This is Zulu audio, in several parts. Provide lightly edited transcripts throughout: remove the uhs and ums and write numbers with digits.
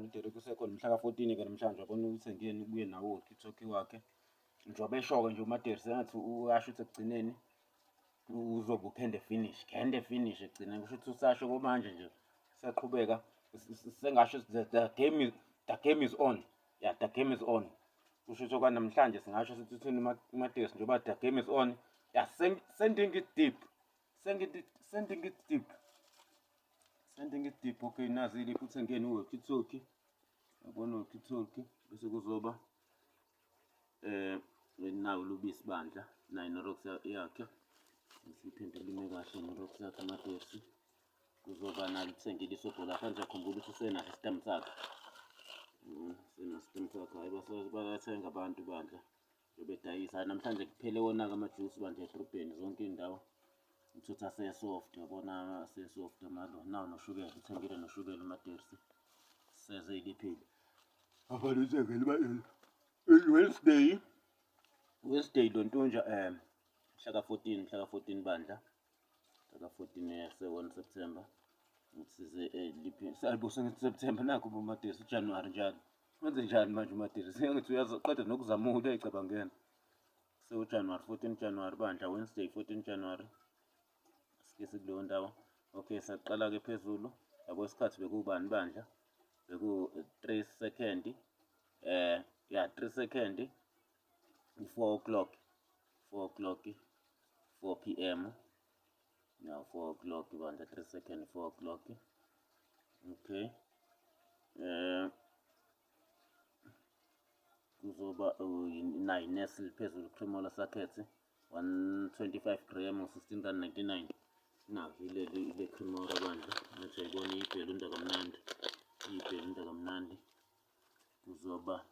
uDerek usekhona mhla ka-14 ke namhlanje wabona ukuthi ngiyeni ubuye nawo walkie-talkie wakhe. Njengoba esho-ke nje uMateris engathi uyasho ukuthi ekugcineni uzobe finish ekugcineni. Kusho ukuthi usasho komanje nje siyaqhubeka sengasho the game is on. Yeah, the game is on. Kusho ukuthi okwanamhlanje singasho sithi uthini uMateris njengoba the game is on. Yeah, sending it deep. Sending it deep. Okay, nazi ile futhi ngene walkie-talkie. Yabona walkie-talkie bese kuzoba nawo lubisi bandla nayo neRox yakhe. Siphinde lime kahle neRox yakhe uMateris. Kuzoba nalo uthengile isobho lapha nje akhumbula ukuthi usenaso istem sakhe. Sena-system sakhe hayi bayathenga abantu bandla bebedayisa. Namhlanje kuphele wona-ke amajuice bandla edrobheni zonke iy'ndawo. Uthotha asesoft, yabona asesoft amalo nawo noshukela uthengile noshukela uMateris. Seze iliphile. Abantu uthengile Wednesday Lontunja mhla ka-14 bandla. Mhla ka-14 se-1 September. Ngisize liphile. Sayibusa ngithi September nakho uMateris uJanuary njalo. Wenze njani manje uMateris? Ngithi uyaqeda nokuzamula uyayicabangela. Se-January 14 January bandla Wednesday 14 January. Sike sikuleyo ndawo. Okay, saqala-ke phezulu. Yabo isikhathi bekubani bandla? Beku-3 second. 3 second. 4 o'clock. 4 p.m. Now 4 o'clock bandla 3 second 4 o'clock. Okay. Kuzoba nayi Nestle phezulu cremola sakhethi 125 gram 16.99. Nayo ile cremola bandla. Nathi ayibona ibhelunda kamnandi. Kuzoba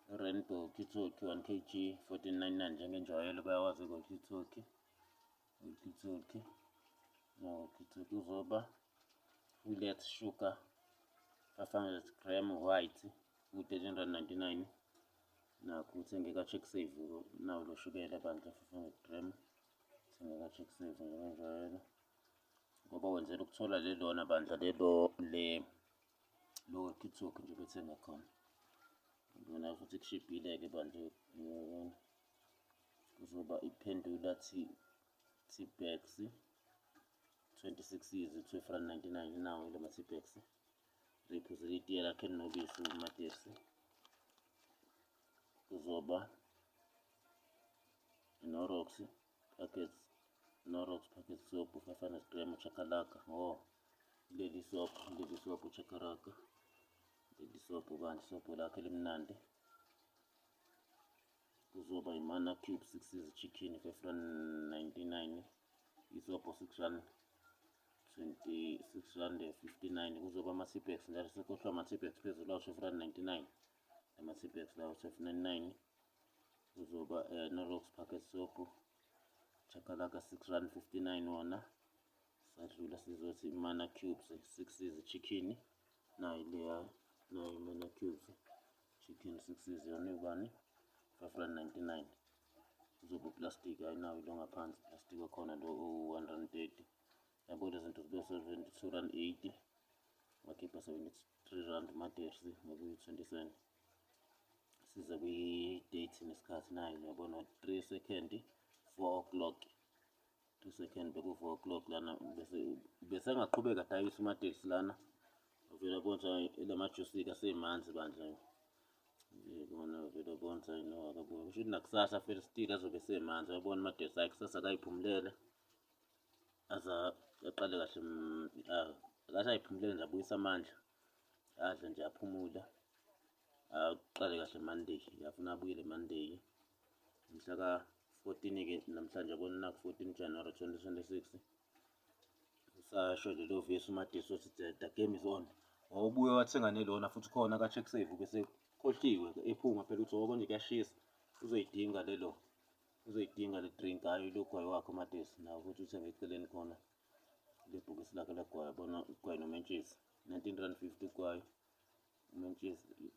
Rainbow walkie-talkie 1 kg 14.99 njengenjwayelo bayawazi walkie-talkie. Kuzoba Willet sugar 500 gram white u-13.99. Nakho uthengeka check save nawo lo shukela bandla 500 gram. Uthengeka check save njengenjwayelo. Ngoba wenzela ukuthola lelona bandla lo walkie-talkie nje bethenga khona. Ngibona futhi kushibhile-ke bandla. Kuzoba iphendula T-Bags 26 easy 12.99 nawo le ma-T-Bags. Riphuze itiye lakhe nobisi uMateris. Kuzoba Norox packet soap 500 gram chakalaka. Leli soap chakalaka. Leli soap bandla soap lakhe limnandi. Kuzoba imana cube 6 easy chicken 5.99. Isobho 6.59. Kuzoba ama-T-Bags njalo sekohlwa ama-T-Bags phezulu 12.99. Ama-T-Bags lawo 12.99. Kuzoba Norox packet soap chakalaka 6.59 wona. Sadlula sizothi imana cubes 6 easy chicken. Nayo leya imana cubes chicken 6 easy yona ubani 5.99. Kuzoba plastic ayinawo lo ngaphansi plastic wakhona lo 130. Yabo lezi zinto zibe 72.80. Wakhipha 73 rand uMateris ngokuyi 20 cent. Siza kwi-date nesikhathi nayo yabona 3 second 4 o'clock. 2 second beku 4 o'clock lana bese ngaqhubeka dayisa uMateris lana. Uvela bonza lamajuice kasemanzi bandla. Ngibona uvela bonza akabuye. Kusho ukuthi nakusasa phela still azobe semanzi. Yabona uMateris akusasa akayiphumulele. Aza aqale kahle akathi ayiphumulele nje abuyisa amandla. Adle nje aphumula. Aqale kahle Monday. Yafuna abuyele Monday. Mhla ka-14 ke namhlanje yabona naku 14 January 2026. Usasho lelo vesi uMateris uthi the game is on. Wawubuye wathenga nelona futhi khona ka check save bese khohliwe ephuma phela uthi yabo nje kuyashisa. Uzoyidinga le drink hayi lo gwayi wakhe uMateris nawo futhi uthenge eceleni khona. Le bhokisi lakhe lagwayi yabona ugwayi nomentshisi 19.50 ugwayi.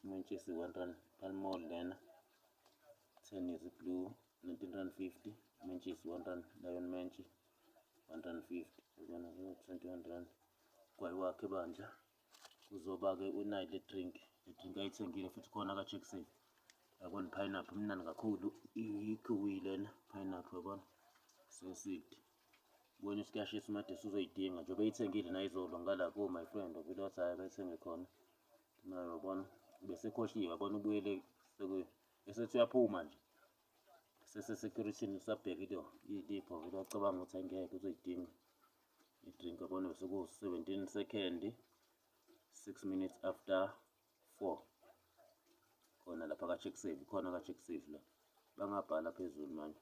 Mentshisi 1 rand palmol lena 10 is blue 19.50. Mentshisi 1 rand lion mentshi 150. Ubona 21 rand. ugwayi wakhe bandla. Kuzoba-ke unayo le drink ayithengile futhi khona ka-Jackson. Yabona pineapple mnandi kakhulu, ikhiwi lena pineapple yabona, sesidi. Ubona isikashisi uMadesi uzoyidinga njengoba eyithengile nayizolo ngala my friend ovele wathi hhayi akayithenge khona. Nayo yabona, besekhohliwe yabona ubuyele esethi uyaphuma nje. Sese-security-ni usabhekile ilipho vele wacabanga ukuthi angeke uzoyidinga i-drink yabona bese-17 second, 6 minutes after 4. Khona lapha ka-Jackson, khona ka-Jackson la. Bangabhala phezulu manje.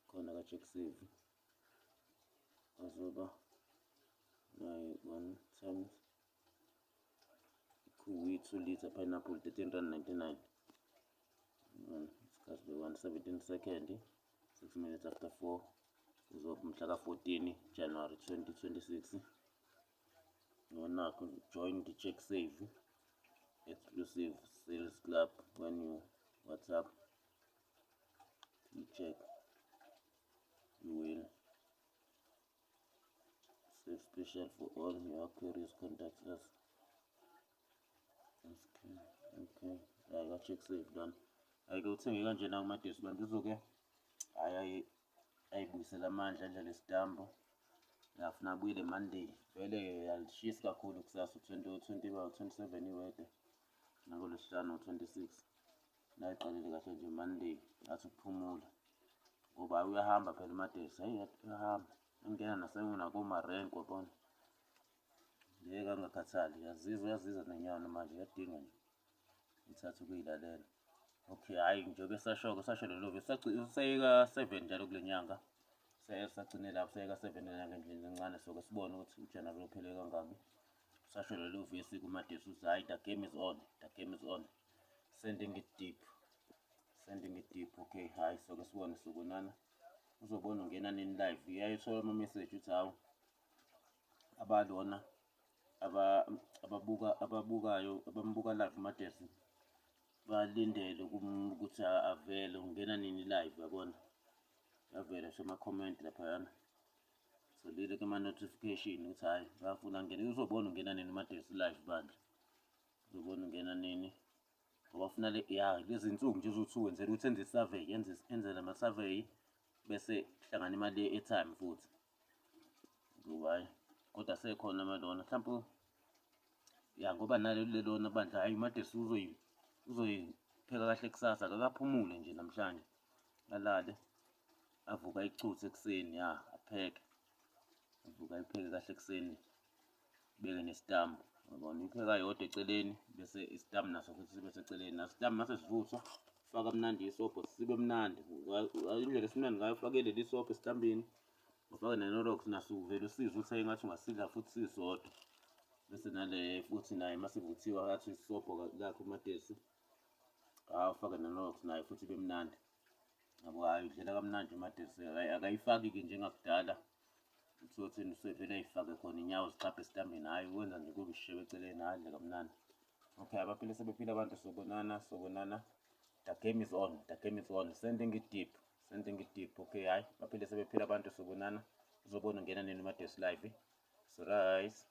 Khona ka-Jackson. Azoba nayo 1 times ikhiwi 2 litre pineapple R13.99. Isikhathi 17 second, 6 minutes after 4. Kuzoba mhla ka-14 January 2026. Ngonakho join the JackSave exclusive sales club when you WhatsApp check. You will save special for all your queries. Contact us. Okay. Hayi ka-JackSave lona. Hayi-ke uthenge kanjena kuMadesi bantu uzoke ayibuyisela amandla endlela isitambu. Ngiyafuna abuyele Monday. Vele yalishisa kakhulu kusasa 27 iwede. NakuLwesihlanu 26. Nayiqalile kahle nje Monday. Ngathi ukuphumula. Ngoba uyahamba phela uMadesi. Hayi uyahamba. Ungena nakumarenko yabona. Ngeke angakhathali. Uyazizwa nenyama manje uyadinga nje. Ngithatha ukuyilalela. Okay, hhayi njengoba sasho lelo vesi useyika-7 njalo kule nyanga. Sagcine lapho sayeka-7 enyanga endlini encane, soke sibone ukuthi uJanuary uphele kangaki. Sasho lelo vesi kuMadesi uthi hhayi, the game is on, the game is on. Sending it deep. Okay, hhayi soke sibone sukunana. Uzobona ungena nini live. Uyayithola ama-message uthi hawu abalona abambuka live uMadesi balindele ukuthi avele ungena nini live yabona. Yavela ama-comment laphayana. Solile ke ama-notification ukuthi hhayi bayafuna ngene. Uzobona ungena nini uMadesi live bandla. Uzobona ungena nini. Ngoba ufuna lezi nsuku nje uzothi wenzela ukuthi enze i-survey, enze nama-survey bese kuhlangana imali ye-airtime futhi. Ngoba hhayi kodwa sekhona amalona mhlawumpe ngoba nalelona bandla hhayi uMadesi uzoyipheka kahle kusasa. Akaphumule nje namhlanje. Alale avuka ichuthe ekuseni apheke. Avuka ayipheke kahle ekuseni. Beke nesitambu. Yabona ipheka yodwa eceleni bese isitambu naso futhi sibe seceleni. Naso isitambu mase sivuthwa faka mnandi isobho sibe mnandi. Indlela esimnandi ngayo ufake leli sobho esitambini. Ufake ne-Knorox naso uvele usizwe ukuthi engathi ungasidla futhi sisodwa. Bese nale futhi naye masivuthiwe athi isobho lakho uMadesi. Ufake ne-Knorox naye futhi ibe mnandi. Yabo hhayi udlela kamnandi uMadesi. Akayifaki-ke njengakudala. Utholukuthi usevele ayifake khona inyawo zixabha esitambini. Hhayi wenza nje kube isishebo eceleni adle kamnandi. Okay, abaphile sebephila abantu sobonana. The game is on. Sending it deep. Okay, hhayi baphile sebephila abantu sobonana. Uzobona ungena nini uMadesi live. So rise.